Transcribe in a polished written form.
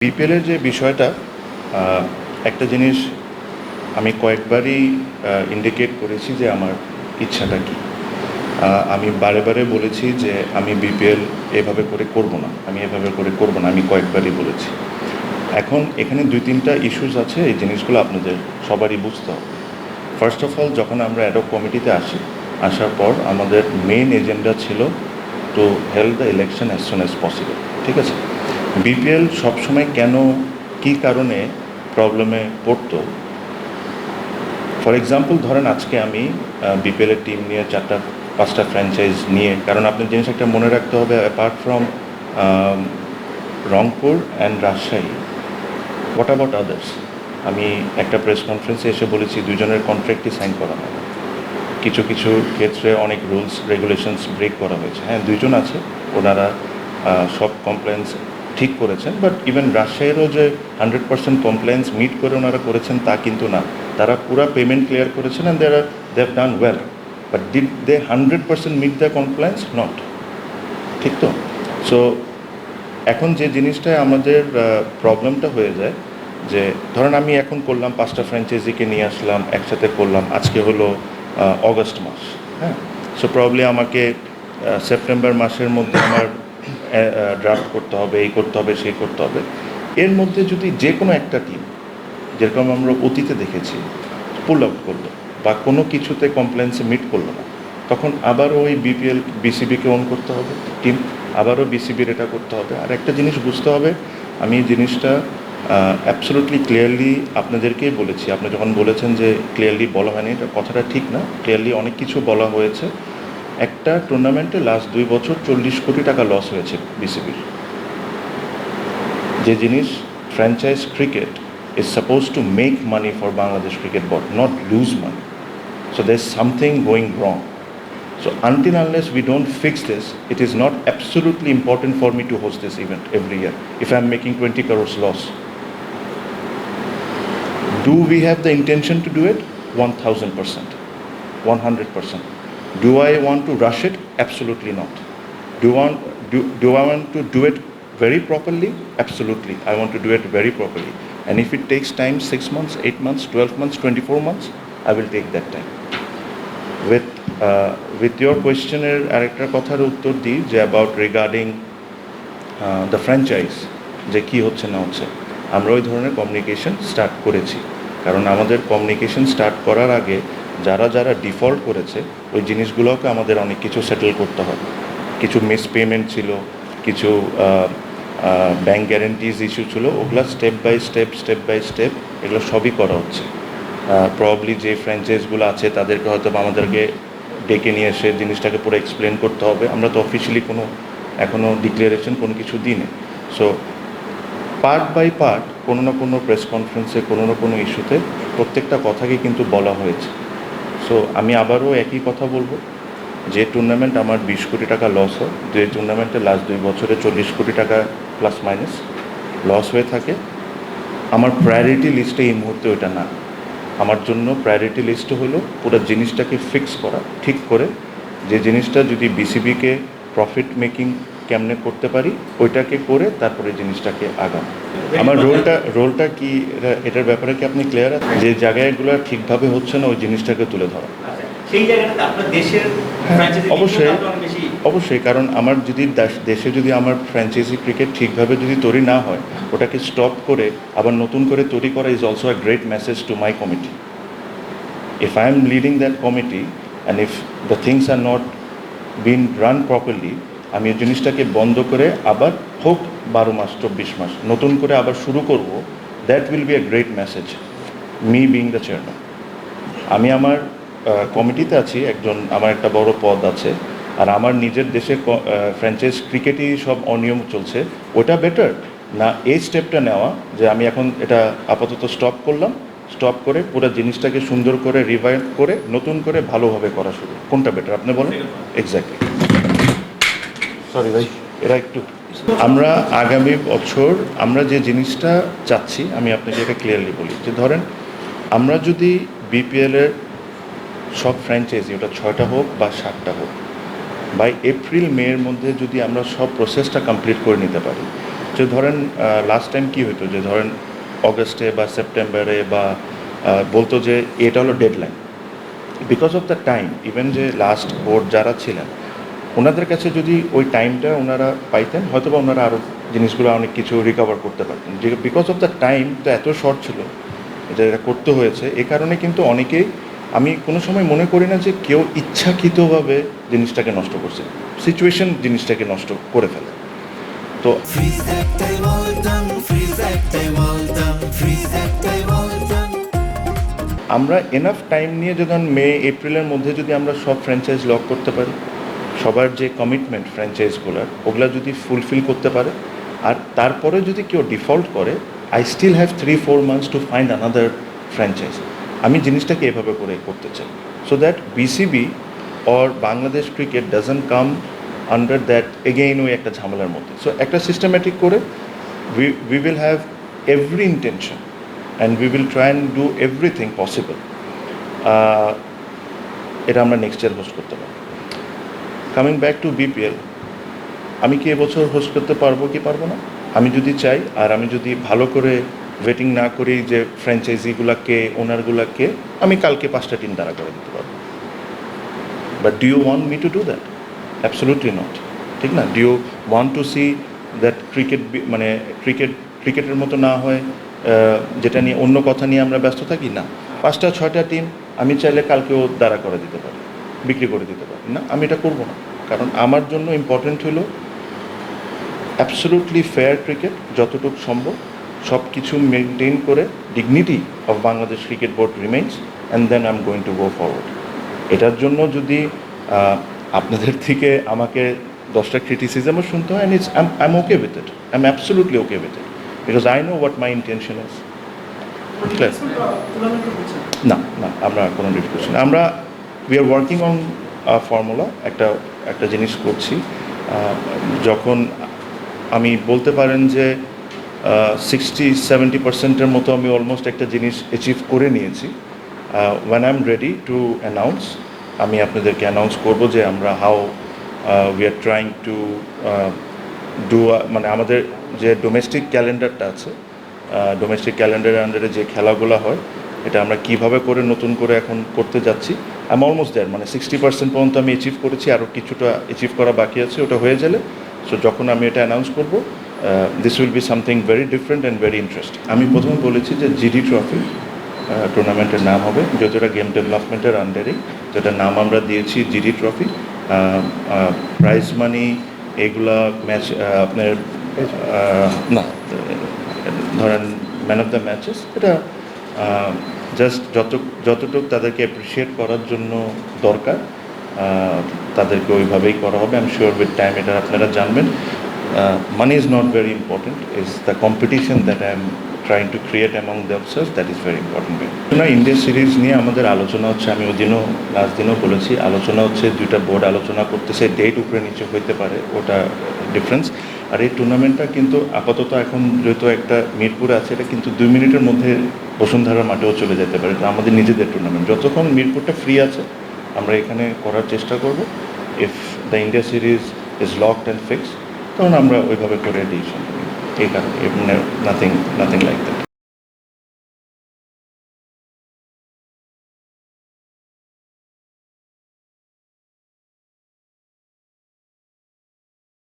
বিপিএলের যে বিষয়টা একটা জিনিস আমি কয়েকবারই ইন্ডিকেট করেছি যে আমার ইচ্ছাটা কী। আমি বারে বারে বলেছি যে আমি বিপিএল এভাবে করে করব না, আমি কয়েকবারই বলেছি। এখন এখানে 2-3টা ইস্যুস আছে, এই জিনিসগুলো আপনাদের সবারই বুঝতে হবে। ফার্স্ট অফ অল, যখন আমরা অ্যাডক কমিটিতে আসার পর আমাদের মেইন এজেন্ডা ছিল to held the election as soon as possible. ঠিক আছে, বিপিএল সবসময় কেন, কী কারণে প্রবলেমে পড়তো। ফর এক্সাম্পল ধরেন আজকে আমি বিপিএলের টিম নিয়ে 4-5টা ফ্র্যাঞ্চাইজ নিয়ে, কারণ আপনার জিনিস একটা মনে রাখতে হবে, apart from Rangpur and Rajshahi, what about others. আমি একটা প্রেস কনফারেন্সে এসে বলেছি 2জনের কন্ট্রাক্টই সাইন করা হয়। কিছু কিছু ক্ষেত্রে অনেক রুলস রেগুলেশনস ব্রেক করা হয়েছে। হ্যাঁ, 2জন আছে, ওনারা সব কমপ্লেন্স ঠিক করেছেন, বাট ইভেন রাজশাহীরও যে 100% কমপ্লেন্স মিট করে ওনারা করেছেন তা কিন্তু না। তারা পুরো পেমেন্ট ক্লিয়ার করেছেন and they have done well, but did they 100% meet the compliance? Not. ঠিক তো? সো এখন যে জিনিসটায় আমাদের প্রবলেমটা হয়ে যায়, যে ধরেন আমি এখন করলাম 5টা ফ্র্যাঞ্চাইজিকে নিয়ে আসলাম, একসাথে করলাম, আজকে হলো অগস্ট মাস। হ্যাঁ, সো প্রবলি আমাকে সেপ্টেম্বর মাসের মধ্যে আমার ড্রাফট করতে হবে, এই করতে হবে, সেই করতে হবে। এর মধ্যে যদি যে কোনো একটা টিম, যেরকম আমরা অতীতে দেখেছি, পুল আউট করলো বা কোনো কিছুতে কমপ্লেন্সে মিট করলো না, তখন আবারও ওই বিসিবিকে অন করতে হবে, টিম আবারও বিসিবির এটা করতে হবে। আর একটা জিনিস বুঝতে হবে, আমি জিনিসটা অ্যাবসোলুটলি ক্লিয়ারলি আপনাদেরকেই বলেছি। আপনি যখন বলেছেন যে ক্লিয়ারলি বলা হয়নি, এটা কথাটা ঠিক না। ক্লিয়ারলি অনেক কিছু বলা হয়েছে। একটা টুর্নামেন্টে লাস্ট 2 বছর 40 কোটি টাকা লস হয়েছে বিসিবির। যে জিনিস franchise cricket is supposed to make money for Bangladesh Cricket Board, not lose money. So there's something going wrong. So until unless we don't fix this, it is not absolutely important for me to host this event every year if I'm making 20 crores loss. Do we have the intention to do it? 1000%, 100%. Do I want to rush it? Absolutely not. Do I want to do it very properly? Absolutely. I want to do it very properly. And if it takes time, 6 months, 8 months, 12 months, 24 months, I will take that time. With your questionের আরেকটা কথার উত্তর দিই, যে about regarding the franchise, যে কী হচ্ছে না হচ্ছে, আমরা ওই ধরনের কমিউনিকেশন স্টার্ট করেছি। কারণ আমাদের কমিউনিকেশন স্টার্ট করার আগে যারা যারা ডিফল্ট করেছে ওই জিনিসগুলোকে আমাদের অনেক কিছু সেটেল করতে হয়। কিছু মিস পেমেন্ট ছিল, কিছু ব্যাঙ্ক গ্যারেন্টিজ ইস্যু ছিল, ওগুলো স্টেপ বাই স্টেপ এগুলো সবই করা হচ্ছে। প্রবলি যে ফ্র্যাঞ্চাইজগুলো আছে তাদেরকে হয়তো আমাদেরকে ডেকে নিয়ে এসে জিনিসটাকে পুরো এক্সপ্লেন করতে হবে। আমরা তো অফিসিয়ালি কোনো এখনও ডিক্লারেশন কোনো কিছু দিইনি। সো পার্ট বাই পার্ট কোনো না কোনো প্রেস কনফারেন্সে কোনো না কোনো ইস্যুতে প্রত্যেকটা কথাকে কিন্তু বলা হয়েছে। সো আমি আবারও একই কথা বলবো, যে টুর্নামেন্ট আমার 20 কোটি টাকা লস হয়, যে টুর্নামেন্টে লাস্ট 2 বছরে 40 কোটি টাকা প্লাস মাইনাস লস হয়ে থাকে, আমার প্রায়োরিটি লিস্টে এই মুহূর্তে ওইটা না। আমার জন্য প্রায়োরিটি লিস্টে হলো পুরো জিনিসটাকে ফিক্স করা, ঠিক করে যে জিনিসটা যদি বিসিবিকে প্রফিট মেকিং কেমনে করতে পারি ওইটাকে করে তারপরে জিনিসটাকে আগানো। আমার রোলটা কি, এটার ব্যাপারে কি আপনি ক্লিয়ার আছেন? যে জায়গাগুলো ঠিকভাবে হচ্ছে না ওই জিনিসটাকে তুলে ধরা। সেই জায়গাটাতে আপনার দেশের অবশ্যই, কারণ আমার যদি দেশে যদি আমার ফ্র্যাঞ্চাইজি ক্রিকেট ঠিকভাবে যদি তৈরি না হয়, ওটাকে স্টপ করে আবার নতুন করে তৈরি করা is also a great message to my committee. If I am leading that committee and if the things are not been run properly, আমি এই জিনিসটাকে বন্ধ করে আবার হোক 12 মাস 24 মাস নতুন করে আবার শুরু করব, that will be a great message, me being the chairman. আমি আমার কমিটিতে আছি, আমার একটা বড় পদ আছে, আর আমার নিজের দেশে ফ্র্যাঞ্চাইজ ক্রিকেটই সব অনিয়ম চলছে। ওটা বেটার না এই স্টেপটা নেওয়া, যে আমি এখন এটা আপাতত স্টপ করে পুরো জিনিসটাকে সুন্দর করে রিভাইভ করে নতুন করে ভালোভাবে করা শুরু, কোনটা বেটার আপনি বলেন? এক্স্যাক্টলি। সরি ভাই, এরা একটু আমরা আগামী বছর আমরা যে জিনিসটা চাচ্ছি, আমি আপনাকে এটা ক্লিয়ারলি বলি, যে ধরেন আমরা যদি বিপিএলের সব ফ্র্যাঞ্চাইজি, ওটা 6টা হোক বা 7টা হোক, বাই এপ্রিল মের মধ্যে যদি আমরা সব প্রসেসটা কমপ্লিট করে নিতে পারি, যে ধরেন লাস্ট টাইম কী হতো, যে ধরেন অগস্টে বা সেপ্টেম্বরে বা বলতো যে এটা হলো deadline, because of the time. Even যে লাস্ট বোর্ড যারা ছিলেন ওনাদের কাছে যদি ওই টাইমটা ওনারা পাইতেন, হয়তো বা ওনারা আরও জিনিসগুলো অনেক কিছু রিকভার করতে পারতেন। যে বিকজ অফ দ্য টাইম তো এত শর্ট ছিল, এটা করতে হয়েছে। এ কারণে কিন্তু অনেকেই, আমি কোনো সময় মনে করি না যে কেউ ইচ্ছাকৃতভাবে জিনিসটাকে নষ্ট করছে, সিচুয়েশন জিনিসটাকে নষ্ট করে ফেলে। তো আমরা এনাফ টাইম নিয়ে যখন মে এপ্রিলের মধ্যে যদি আমরা সব ফ্র্যাঞ্চাইজ লক করতে পারি, সবার যে কমিটমেন্ট ফ্র্যাঞ্চাইজগুলোর ওগুলা যদি ফুলফিল করতে পারে, আর তারপরে যদি কেউ ডিফল্ট করে, I still have 3-4 months to find another franchise. আমি জিনিসটাকে এভাবে করে করতে চাই, so that BCB or Bangladesh cricket doesn't come under that again ওই একটা ঝামেলার মধ্যে। সো একটা সিস্টেম্যাটিক করে we will have every intention and we will try and do everything possible এটা আমরা নেক্সট ইয়ার হোস্ট করতে পারবো। কামিং ব্যাক টু বিপিএল, আমি কি এবছর হোস্ট করতে পারবো কি পারবো না, আমি যদি চাই আর আমি যদি ভালো করে ওয়েটিং না করি যে ফ্র্যাঞ্চাইজিগুলোকে ওনারগুলোকে, আমি কালকে 5টা টিম দাঁড়া করে দিতে পারবো। But do you want me to do that? Absolutely not, ঠিক না? Do you want to see that মানে ক্রিকেটের মতো না হয় যেটা নিয়ে অন্য কথা নিয়ে আমরা ব্যস্ত থাকি? না, 5টা-6টা টিম আমি চাইলে কালকেও দাঁড়া করে দিতে পারি, বিক্রি করে দিতে পারি না, আমি এটা করবো না। কারণ আমার জন্য ইম্পর্টেন্ট হলো অ্যাবসলিউটলি ফেয়ার ক্রিকেট, যতটুকু সম্ভব সব কিছু মেনটেন করে dignity of Bangladesh cricket board remains, and then I am going to go forward. এটার জন্য যদি আপনাদের থেকে আমাকে 10টা ক্রিটিসিজমও শুনতে হয়, and I am okay with it, I am absolutely okay with it, because I know what my intention is. না না, আমরা কোনো ডিসকাশন, আমরা we are working on formula, একটা জিনিস করছি। যখন আমি বলতে পারেন যে 60-70% মতো আমি অলমোস্ট একটা জিনিস অ্যাচিভ করে নিয়েছি, when I am ready to announce, আমি আপনাদেরকে অ্যানাউন্স করবো যে আমরা how we are trying to do, মানে আমাদের যে ডোমেস্টিক ক্যালেন্ডারটা আছে, ডোমেস্টিক ক্যালেন্ডারের আন্ডারে যে খেলাগুলো হয়, এটা আমরা কীভাবে করে নতুন করে এখন করতে যাচ্ছি। আই এম অলমোস্ট দেয়ার, মানে 60% পর্যন্ত আমি অ্যাচিভ করেছি, আরও কিছুটা অ্যাচিভ করা বাকি আছে, ওটা হয়ে গেলে সো যখন আমি এটা অ্যানাউন্স করবো, this will be something very different and very interesting. আমি প্রথমে বলেছি যে জিডি ট্রফি টুর্নামেন্টের নাম হবে, যেটা গেম ডেভেলপমেন্টের আন্ডারেই, যেটা নাম আমরা দিয়েছি জিডি ট্রফি। প্রাইজ মানি এগুলা ম্যাচ আপনার না, ধরেন ম্যান অফ দ্য ম্যাচেস, এটা জাস্ট যতটুকু তাদেরকে অ্যাপ্রিসিয়েট করার জন্য দরকার তাদেরকে ওইভাবেই করা হবে। I am sure with time এটা আপনারা জানবেন। Money is not very important, is the competition that I am trying to create among themselves, that is very important. India series নিয়ে আমাদের আলোচনা হচ্ছে, আমি ওই দিনও লাস্ট দিনও বলেছি, আলোচনা হচ্ছে, 2টা বোর্ড আলোচনা করতেছে, ডেট উপরে নিচে হইতে পারে, ওটা ডিফারেন্স। আর এই টুর্নামেন্টটা কিন্তু আপাতত এখন যেহেতু একটা মিরপুরে আছে, এটা কিন্তু 2 মিনিটের মধ্যে বসুন্ধরা মাঠেও চলে যেতে পারে, এটা আমাদের নিজেদের টুর্নামেন্ট। যতক্ষণ মিরপুরটা ফ্রি আছে আমরা এখানে করার চেষ্টা করব। If the India series is locked and fixed, তখন আমরা ওইভাবে করে ডিসিশন নিই। এই কারণে নাথিং লাইক দ্যাট।